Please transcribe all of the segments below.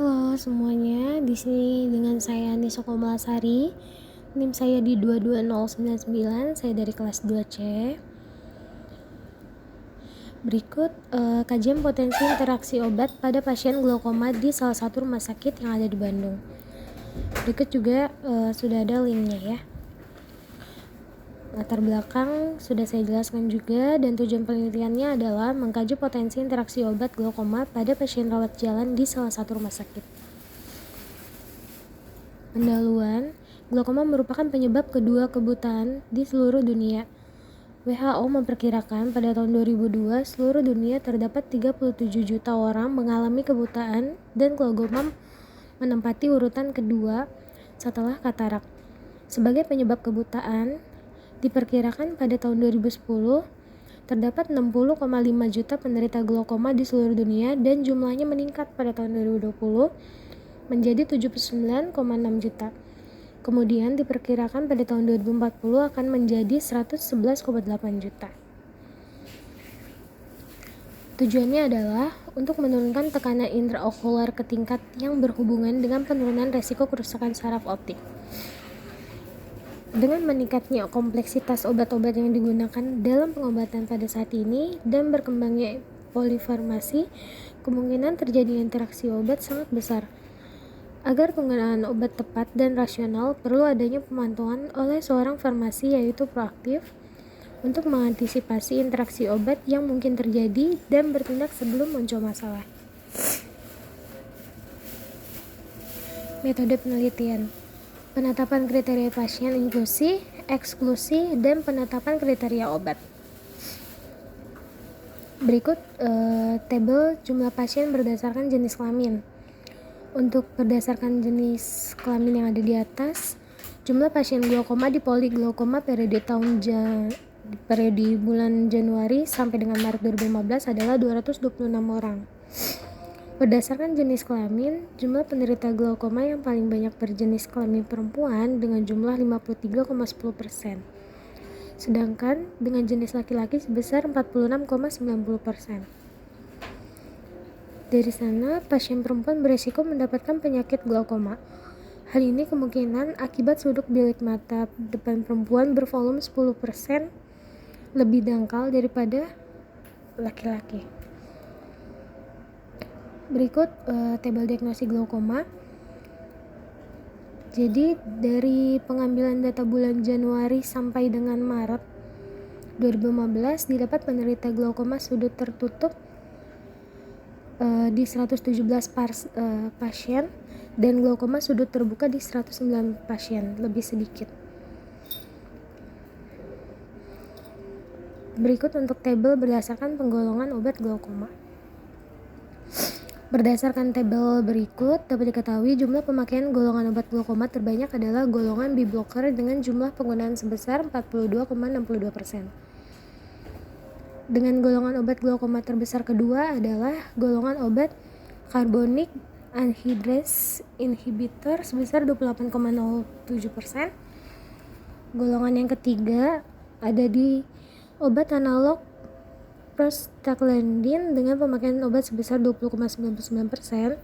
Halo semuanya, di sini dengan saya Nisa Komalasari. NIM saya di 22099, saya dari kelas 2C. Berikut kajian potensi interaksi obat pada pasien glaukoma di salah satu rumah sakit yang ada di Bandung. Berikut juga sudah ada linknya ya. Latar belakang sudah saya jelaskan juga, dan tujuan penelitiannya adalah mengkaji potensi interaksi obat glaukoma pada pasien rawat jalan di salah satu rumah sakit. Pendahuluan, glaukoma merupakan penyebab kedua kebutaan di seluruh dunia. WHO memperkirakan pada tahun 2002 seluruh dunia terdapat 37 juta orang mengalami kebutaan, dan glaukoma menempati urutan kedua setelah katarak. Sebagai penyebab kebutaan, diperkirakan pada tahun 2010 terdapat 60,5 juta penderita glaukoma di seluruh dunia, dan jumlahnya meningkat pada tahun 2020 menjadi 79,6 juta. Kemudian diperkirakan pada tahun 2040 akan menjadi 111,8 juta. Tujuannya adalah untuk menurunkan tekanan intraokular ke tingkat yang berhubungan dengan penurunan resiko kerusakan saraf optik. Dengan meningkatnya kompleksitas obat-obat yang digunakan dalam pengobatan pada saat ini dan berkembangnya polifarmasi, kemungkinan terjadinya interaksi obat sangat besar. Agar penggunaan obat tepat dan rasional, perlu adanya pemantauan oleh seorang farmasi yaitu proaktif untuk mengantisipasi interaksi obat yang mungkin terjadi dan bertindak sebelum muncul masalah. Metode penelitian: penetapan kriteria pasien inklusi, eksklusi, dan penetapan kriteria obat. Berikut tabel jumlah pasien berdasarkan jenis kelamin. Untuk berdasarkan jenis kelamin yang ada di atas, jumlah pasien glaukoma di poliglaukoma periode bulan Januari sampai dengan Maret 2015 adalah 226 orang. Berdasarkan jenis kelamin, jumlah penderita glaukoma yang paling banyak berjenis kelamin perempuan dengan jumlah 53,10%. Sedangkan dengan jenis laki-laki sebesar 46,90%. Dari sana, pasien perempuan berisiko mendapatkan penyakit glaukoma. Hal ini kemungkinan akibat sudut bilik mata depan perempuan bervolume 10% lebih dangkal daripada laki-laki. Berikut tabel diagnosis glaukoma. Jadi dari pengambilan data bulan Januari sampai dengan Maret 2015 didapat penderita glaukoma sudut tertutup di 117 pasien, dan glaukoma sudut terbuka di 109 pasien, lebih sedikit. Berikut untuk tabel berdasarkan penggolongan obat glaukoma. Berdasarkan tabel berikut, dapat diketahui jumlah pemakaian golongan obat glaukoma terbanyak adalah golongan B-blocker dengan jumlah penggunaan sebesar 42,62%. Dengan golongan obat glaukoma terbesar kedua adalah golongan obat carbonic anhydrase inhibitor sebesar 28,07%. Golongan yang ketiga ada di obat analog prostaglandin dengan pemakaian obat sebesar 20,99%,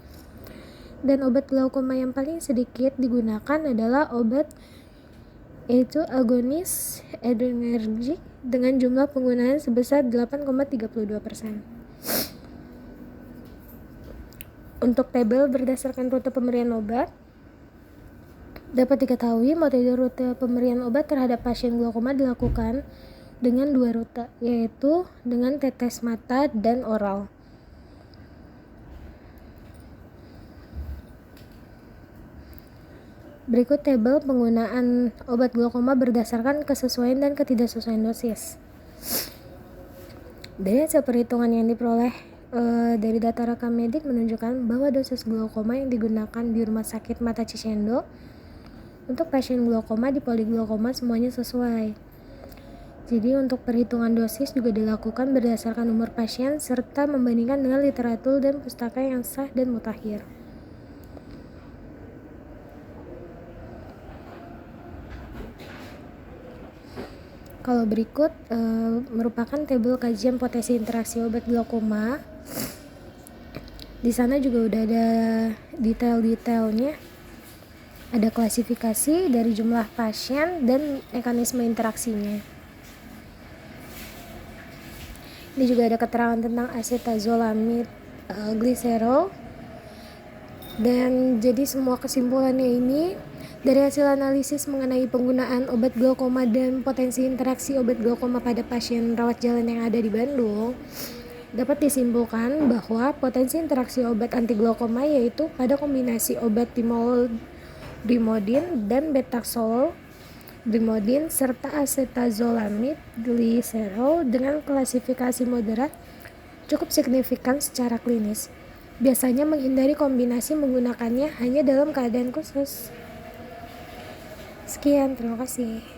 dan obat glaukoma yang paling sedikit digunakan adalah obat yaitu agonis adrenergic dengan jumlah penggunaan sebesar 8,32%. Untuk tabel berdasarkan rute pemberian obat, dapat diketahui metode rute pemberian obat terhadap pasien glaukoma dilakukan dengan dua rute, yaitu dengan tetes mata dan oral. Berikut tabel penggunaan obat glaukoma berdasarkan kesesuaian dan ketidaksesuaian dosis. Dari hasil perhitungan yang diperoleh dari data rekam medik menunjukkan bahwa dosis glaukoma yang digunakan di Rumah Sakit Mata Cicendo untuk pasien glaukoma di poliglaukoma semuanya sesuai. Jadi untuk perhitungan dosis juga dilakukan berdasarkan umur pasien serta membandingkan dengan literatur dan pustaka yang sah dan mutakhir. Kalau berikut merupakan tabel kajian potensi interaksi obat glaukoma Di sana juga udah ada detail-detailnya, ada klasifikasi dari jumlah pasien dan mekanisme interaksinya. Ini juga ada keterangan tentang acetazolamid gliserol. Dan jadi semua kesimpulannya ini dari hasil analisis mengenai penggunaan obat glaukoma dan potensi interaksi obat glaukoma pada pasien rawat jalan yang ada di Bandung, dapat disimpulkan bahwa potensi interaksi obat anti glaukoma yaitu pada kombinasi obat timolol-brimodin dan betaxolol-brimodin serta acetazolamid gliserol dengan klasifikasi moderat cukup signifikan secara klinis. Biasanya menghindari kombinasi menggunakannya hanya dalam keadaan khusus. Sekian, terima kasih.